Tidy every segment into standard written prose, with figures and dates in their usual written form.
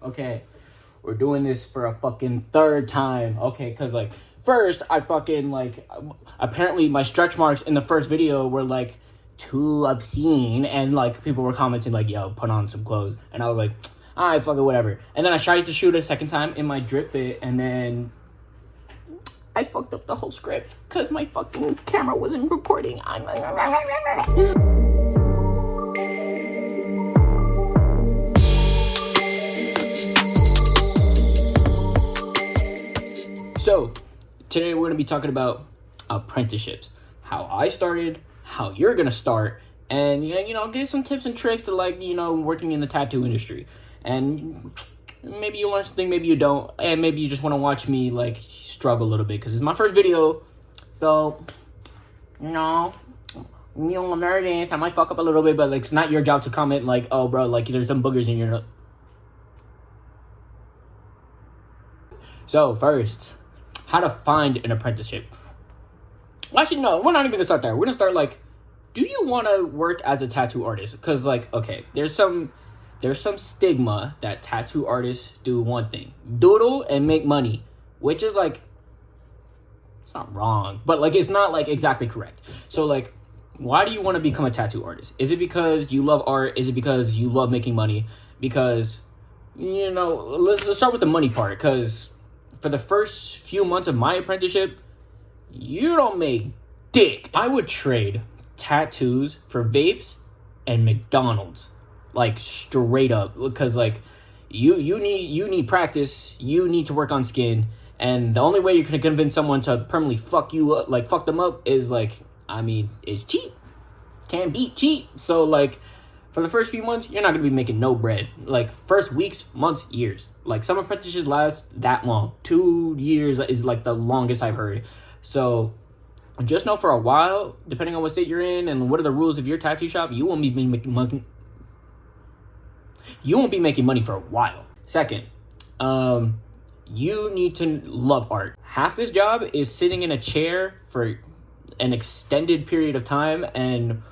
Okay, we're doing this for a fucking third time. Okay, because, like, first, I fucking, like, apparently my stretch marks in the first video were, like, too obscene, and, like, people were commenting, like, yo, put on some clothes, and I was like, alright, fuck it, whatever. And then I tried to shoot a second time in my drip fit, and then I fucked up the whole script, because my fucking camera wasn't recording. So, today we're going to be talking about apprenticeships. How I started, how you're going to start, and, you know, get some tips and tricks to, like, you know, working in the tattoo industry. And maybe you learn something, maybe you don't, and maybe you just want to watch me, like, struggle a little bit, because it's my first video, so, you know, I'm nervous, I might fuck up a little bit, but, like, it's not your job to comment, like, oh, bro, like, there's some boogers in your nose. So, first, how to find an apprenticeship. Well, actually, no, we're not even gonna start there. We're gonna start, like, do you want to work as a tattoo artist? Because, like, okay, there's some stigma that tattoo artists do one thing: doodle and make money, which is, like, it's not wrong, but, like, it's not, like, exactly correct. So, like, why do you want to become a tattoo artist? Is it because you love art? Is it because you love making money? Because, you know, let's start with the money part, because for the first few months of my apprenticeship, you don't make dick. I would trade tattoos for vapes and McDonald's, like, straight up, because, like, you need practice, you need to work on skin, and the only way you're gonna convince someone to permanently fuck you up, like, fuck them up, is, like, I mean, it's cheap. Can't beat cheap. So, like, for the first few months, you're not gonna be making no bread. Like, first weeks, months, years. Like, some apprenticeships last that long. 2 years is, like, the longest I've heard. So, just know for a while, depending on what state you're in and what are the rules of your tattoo shop, you won't be making money. You won't be making money for a while. Second, you need to love art. Half this job is sitting in a chair for an extended period of time and,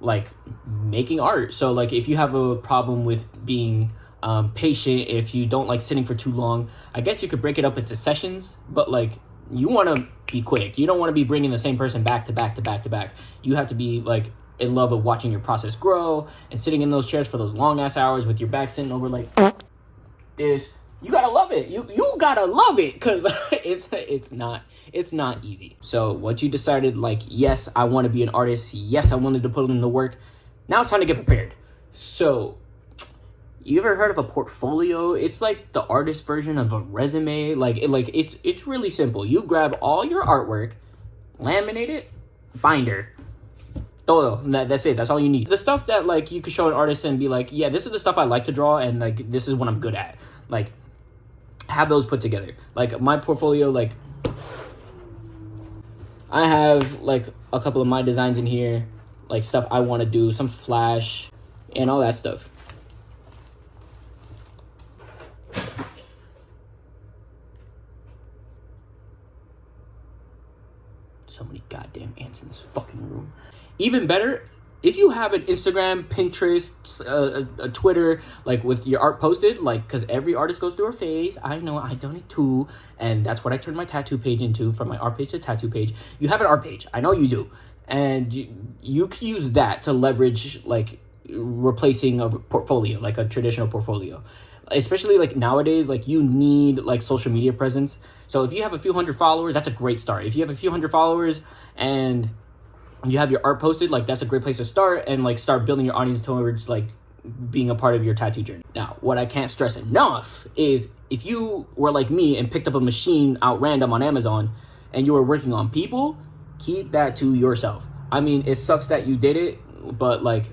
like, making art. So, like, if you have a problem with being patient, if you don't like sitting for too long, I guess you could break it up into sessions, but, like, you want to be quick. You don't want to be bringing the same person back to back to back to back. You have to be, like, in love with watching your process grow and sitting in those chairs for those long ass hours with your back sitting over like this. You gotta love it. You gotta love it, because it's not easy. So once you decided, like, yes, I want to be an artist, yes, I wanted to put in the work, now it's time to get prepared. So, you ever heard of a portfolio? It's like the artist version of a resume. It's really simple. You grab all your artwork, laminate it, binder. Todo. That's it. That's all you need. The stuff that, like, you could show an artist and be like, yeah, this is the stuff I like to draw, and, like, this is what I'm good at. Like, have those put together. Like, my portfolio, like, I have, like, a couple of my designs in here, like, stuff I want to do, some flash, and all that stuff. So many goddamn ants in this fucking room. Even better, if you have an Instagram, Pinterest, a Twitter, like, with your art posted, like, because every artist goes through a phase. I know, I done it too, and that's what I turned my tattoo page into, from my art page to tattoo page. You have an art page. I know you do. And you can use that to leverage, like, replacing a portfolio, like a traditional portfolio. Especially, like, nowadays, like, you need, like, social media presence. So if you have a few hundred followers, that's a great start. If you have a few hundred followers and you have your art posted, like, that's a great place to start, and, like, start building your audience towards, like, being a part of your tattoo journey. Now, what I can't stress enough is, if you were like me and picked up a machine out random on Amazon and you were working on people, keep that to yourself. I mean, it sucks that you did it, but, like,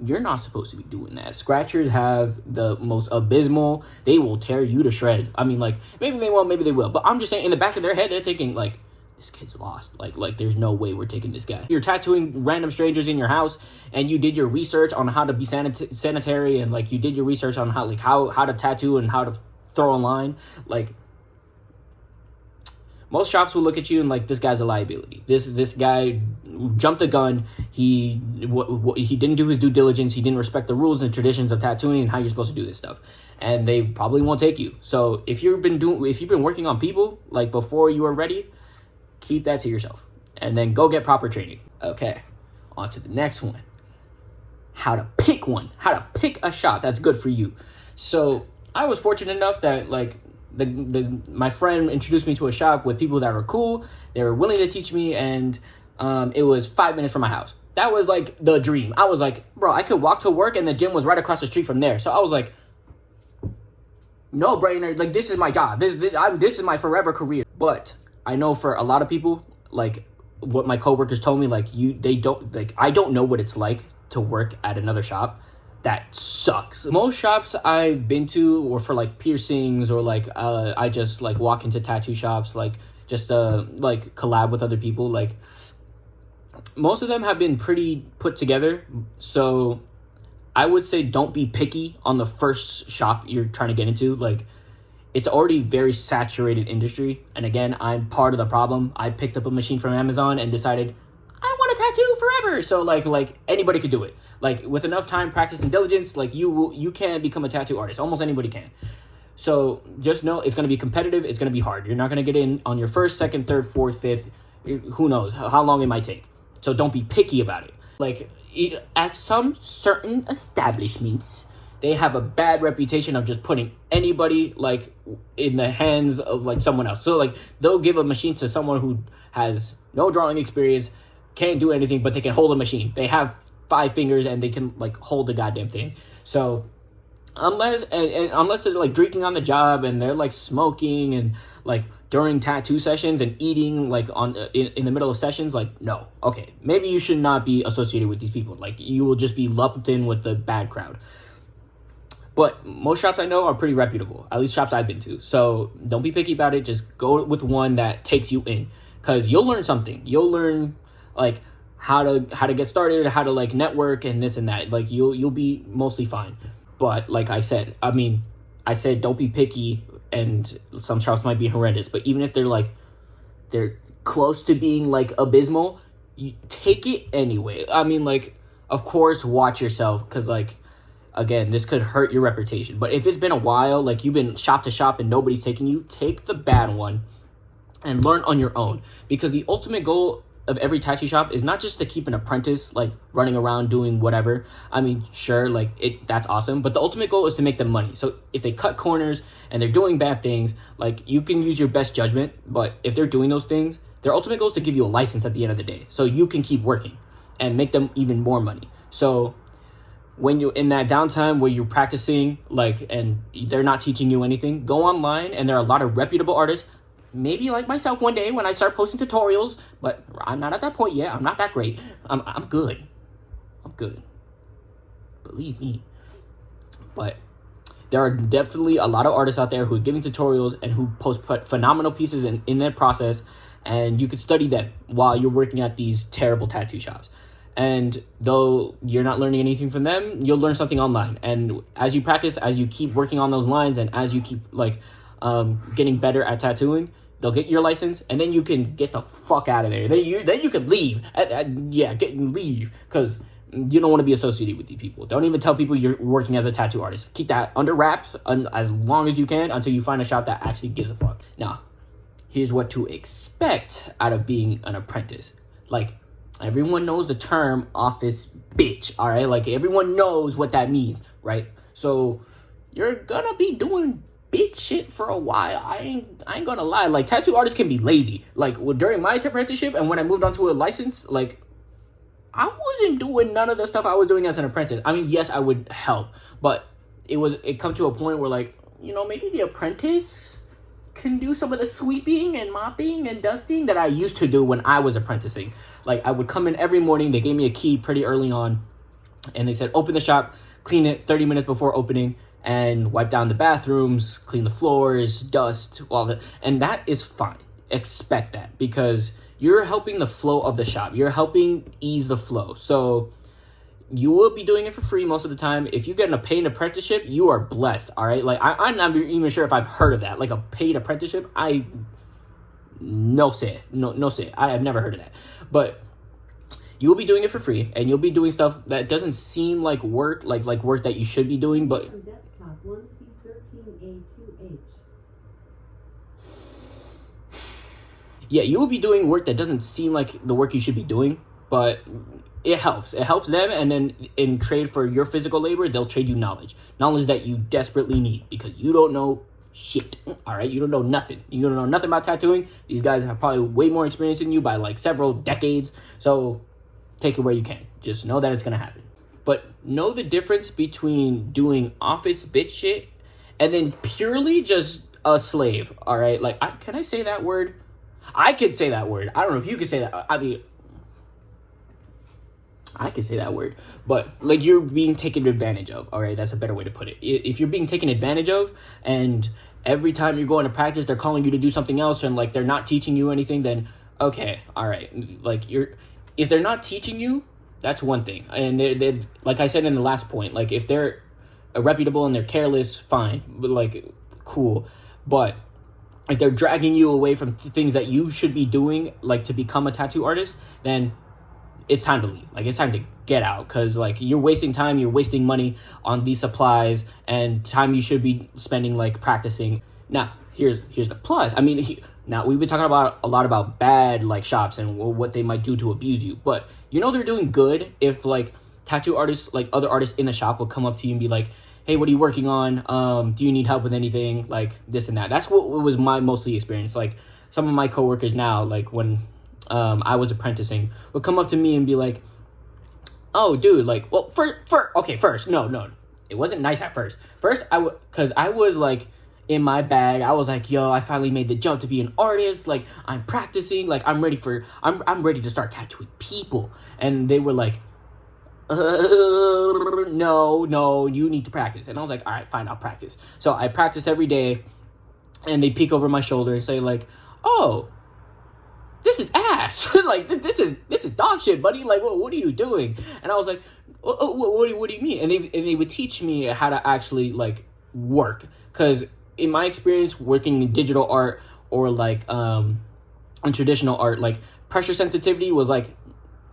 you're not supposed to be doing that. Scratchers have the most abysmal, they will tear you to shreds. I mean, like, maybe they won't, maybe they will, but I'm just saying, in the back of their head, they're thinking, like, this kid's lost. Like, there's no way we're taking this guy. You're tattooing random strangers in your house, and you did your research on how to be sanitary, and, like, you did your research on how to tattoo and how to throw a line. Like, most shops will look at you and, like, this guy's a liability. This guy jumped the gun. He didn't do his due diligence. He didn't respect the rules and traditions of tattooing and how you're supposed to do this stuff. and they probably won't take you. So if you've been working on people like before you are ready, keep that to yourself and then go get proper training. Okay, on to the next one. How to pick a shop that's good for you. So I was fortunate enough that like my friend introduced me to a shop with people that were cool. They were willing to teach me, and it was 5 minutes from my house. That was like the dream. I was like, bro, I could walk to work and the gym was right across the street from there. So I was like, no brainer. Like, this is my job. This is my forever career. But I know for a lot of people, like what my coworkers told me, like I don't know what it's like to work at another shop. That sucks. Most shops I've been to were for like piercings, or like I just like walk into tattoo shops, like just like collab with other people. Like most of them have been pretty put together. So I would say don't be picky on the first shop you're trying to get into. Like, it's already very saturated industry. And again, I'm part of the problem. I picked up a machine from Amazon and decided I want a tattoo forever. So like anybody could do it. Like with enough time, practice, and diligence, like you can become a tattoo artist. Almost anybody can. So just know it's going to be competitive. It's going to be hard. You're not going to get in on your first, second, third, fourth, fifth. Who knows how long it might take. So don't be picky about it. Like at some certain establishments, they have a bad reputation of just putting anybody like in the hands of like someone else. So like they'll give a machine to someone who has no drawing experience, can't do anything, but they can hold a machine. They have 5 fingers and they can like hold the goddamn thing. So unless they're like drinking on the job and they're like smoking and like during tattoo sessions and eating like in the middle of sessions, like no, okay, maybe you should not be associated with these people. Like you will just be lumped in with the bad crowd. But most shops I know are pretty reputable, at least shops I've been to. So don't be picky about it. Just go with one that takes you in, because you'll learn something. You'll learn like how to get started, how to like network and this and that. Like you'll be mostly fine. But like I said don't be picky, and some shops might be horrendous. But even if they're close to being like abysmal, you take it anyway. I mean, like, of course, watch yourself, because like, again, this could hurt your reputation. But if it's been a while, like you've been shop to shop and nobody's taking you, take the bad one and learn on your own. Because the ultimate goal of every tattoo shop is not just to keep an apprentice like running around doing whatever. I mean, sure, like that's awesome, but the ultimate goal is to make them money. So if they cut corners and they're doing bad things, like you can use your best judgment, but if they're doing those things, their ultimate goal is to give you a license at the end of the day, so you can keep working and make them even more money. So when you're in that downtime where you're practicing, like, and they're not teaching you anything, go online, and there are a lot of reputable artists. Maybe like myself one day when I start posting tutorials, but I'm not at that point yet. I'm not that great. I'm good. I'm good. Believe me. But there are definitely a lot of artists out there who are giving tutorials and who put phenomenal pieces in their process, and you could study them while you're working at these terrible tattoo shops. And though you're not learning anything from them, you'll learn something online. And as you practice, as you keep working on those lines, and as you keep like getting better at tattooing, they'll get your license, and then you can get the fuck out of there. Then you could leave. Leave, because you don't want to be associated with these people. Don't even tell people you're working as a tattoo artist. Keep that under wraps as long as you can until you find a shop that actually gives a fuck. Now, here's what to expect out of being an apprentice. Like, everyone knows the term office bitch, all right? Like, everyone knows what that means, right? So you're gonna be doing bitch shit for a while. I ain't gonna lie. Like, tattoo artists can be lazy. Like, during my apprenticeship and when I moved on to a license, like, I wasn't doing none of the stuff I was doing as an apprentice. I mean, yes, I would help, but it come to a point where, like, you know, maybe the apprentice can do some of the sweeping and mopping and dusting that I used to do when I was apprenticing. Like, I would come in every morning. They gave me a key pretty early on, and they said, open the shop, clean it 30 minutes before opening, and wipe down the bathrooms, clean the floors, dust, and that is fine. Expect that, because you're helping the flow of the shop. You're helping ease the flow. So you will be doing it for free most of the time. If you get a paid apprenticeship, you are blessed, all right? Like, I'm not even sure if I've heard of that, like a paid apprenticeship. No say. I have never heard of that. But you'll be doing it for free, and you'll be doing stuff that doesn't seem like work, like work that you should be doing, but 14A2H. Yeah, you will be doing work that doesn't seem like the work you should be doing, but it helps. It helps them, and then in trade for your physical labor, they'll trade you knowledge. Knowledge that you desperately need because you don't know shit. All right, you don't know nothing. You don't know nothing about tattooing. These guys have probably way more experience than you by like several decades. So take it where you can. Just know that it's gonna happen. But know the difference between doing office bitch shit and then purely just a slave. All right, like can I say that word? I could say that word. I don't know if you could say that. I mean, I could say that word, but like you're being taken advantage of. All right, that's a better way to put it. If you're being taken advantage of, and every time you're going to practice, they're calling you to do something else, and like they're not teaching you anything, then okay, all right. Like if they're not teaching you, that's one thing. And they like I said in the last point, like if they're irreputable and they're careless, fine, but like cool, but if they're dragging you away from things that you should be doing, like to become a tattoo artist, then it's time to leave. Like it's time to get out, because like you're wasting time, you're wasting money on these supplies and time you should be spending like practicing. Now here's the plus. I mean, now we've been talking about a lot about bad like shops and what they might do to abuse you, but you know they're doing good if like tattoo artists, like other artists in the shop, will come up to you and be like, hey, what are you working on? Do you need help with anything? Like this and that. That's what was my mostly experience. Like some of my coworkers now, like when I was apprenticing, would come up to me and be like, oh, dude, like, well, first, no, it wasn't nice at first. First, because I was like in my bag. I was like, yo, I finally made the jump to be an artist. Like I'm practicing. Like I'm ready to start tattooing people. And they were like, no, you need to practice. And I was like, all right, fine, I'll practice. So I practice every day, and they peek over my shoulder and say like, oh, this is ass. Like this is dog shit, buddy. Like what are you doing? And I was like, what do you mean? And they would teach me how to actually like work, because in my experience working in digital art or like in traditional art, like pressure sensitivity was like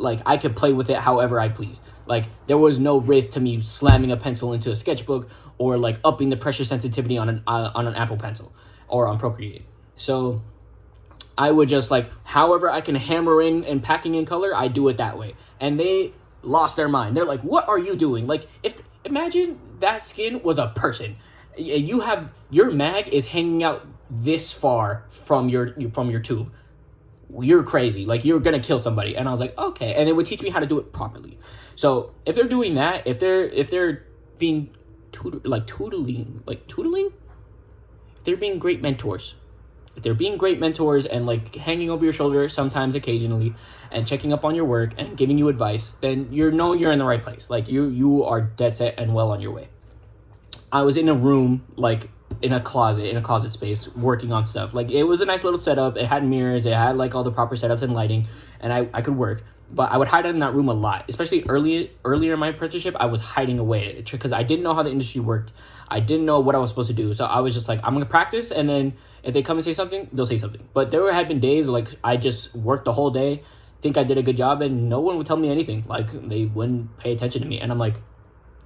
I could play with it however I pleased. Like there was no risk to me slamming a pencil into a sketchbook or like upping the pressure sensitivity on an Apple Pencil or on Procreate. So I would just like, however I can hammer in and packing in color, I do it that way. And they lost their mind. They're like, what are you doing? Like imagine that skin was a person. You have, your mag is hanging out this far from your tube. You're crazy. Like you're gonna kill somebody. And I was like, okay. And they would teach me how to do it properly. So if they're doing that, if they're being tootling, if they're being great mentors, and like hanging over your shoulder sometimes occasionally and checking up on your work and giving you advice, then you're in the right place. Like you are dead set and well on your way. I was in a room, like in a closet space, working on stuff. Like it was a nice little setup. It had mirrors, it had like all the proper setups and lighting, and I could work. But I would hide in that room a lot, especially earlier in my apprenticeship. I was hiding away because I didn't know how the industry worked. I didn't know what I was supposed to do. So I was just like, I'm gonna practice, and then if they come and say something, they'll say something. But there had been days like I just worked the whole day, think I did a good job, and no one would tell me anything. Like they wouldn't pay attention to me, and I'm like,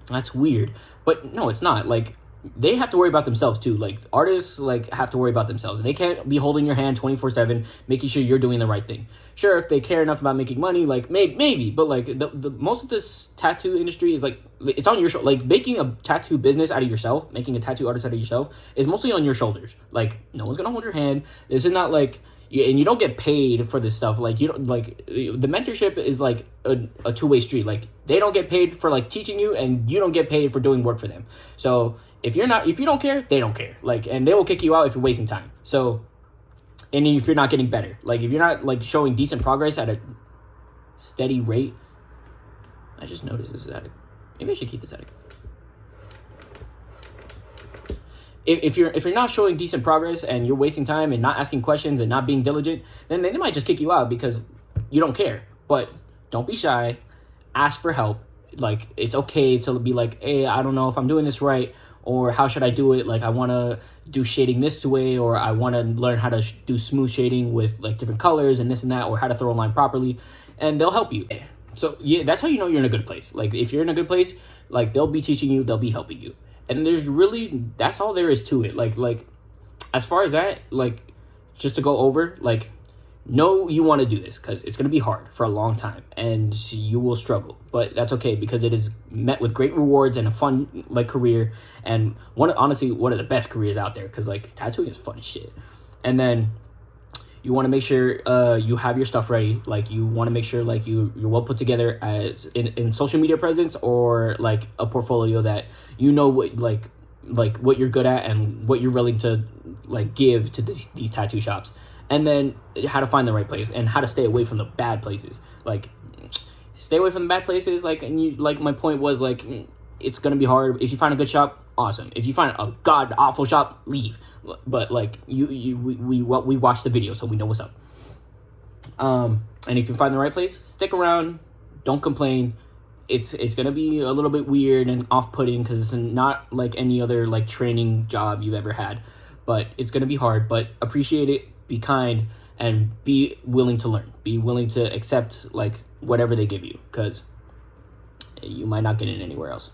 that's weird. But no, it's not. Like they have to worry about themselves too. Like artists like have to worry about themselves, and they can't be holding your hand 24/7, making sure you're doing the right thing. Sure, if they care enough about making money, like maybe, but like the most of this tattoo industry is like, it's on your shoulder. Like making a tattoo business out of yourself, making a tattoo artist out of yourself is mostly on your shoulders. Like no one's gonna hold your hand. This is not like, and you don't get paid for this stuff. Like you don't, like the mentorship is like a two-way street. Like they don't get paid for like teaching you, and you don't get paid for doing work for them. So if you don't care, they don't care. Like, and they will kick you out if you're wasting time. So, and if you're not getting better, like if you're not like showing decent progress at a steady rate, I just noticed this is at maybe I should keep this at if you're not showing decent progress and you're wasting time and not asking questions and not being diligent, then they might just kick you out because you don't care. But don't be shy. Ask for help. Like it's okay to be like, hey, I don't know if I'm doing this right, or how should I do it? Like I want to do shading this way, or I want to learn how to do smooth shading with like different colors and this and that, or how to throw a line properly, and they'll help you. So yeah, that's how you know you're in a good place. Like if you're in a good place, like they'll be teaching you, they'll be helping you. And that's all there is to it. Like as far as that, like, just to go over, like, know you want to do this because it's going to be hard for a long time and you will struggle, but that's okay because it is met with great rewards and a fun, like, career, and honestly one of the best careers out there, because like tattooing is fun as shit. And then you want to make sure you have your stuff ready. Like, you want to make sure like you're well put together as in social media presence, or like a portfolio that you know what like what you're good at and what you're willing to like give to these tattoo shops. And then how to find the right place and how to stay away from the bad places. Like, stay away from the bad places. Like, and you, like, my point was, like, it's gonna be hard. If you find a good shop, awesome. If you find a god awful shop, leave. But like, we watched the video, so we know what's up. And if you find the right place, stick around. Don't complain. It's gonna be a little bit weird and off-putting because it's not like any other like training job you've ever had. But it's gonna be hard. But appreciate it. Be kind and be willing to learn. Be willing to accept like whatever they give you, because you might not get it anywhere else.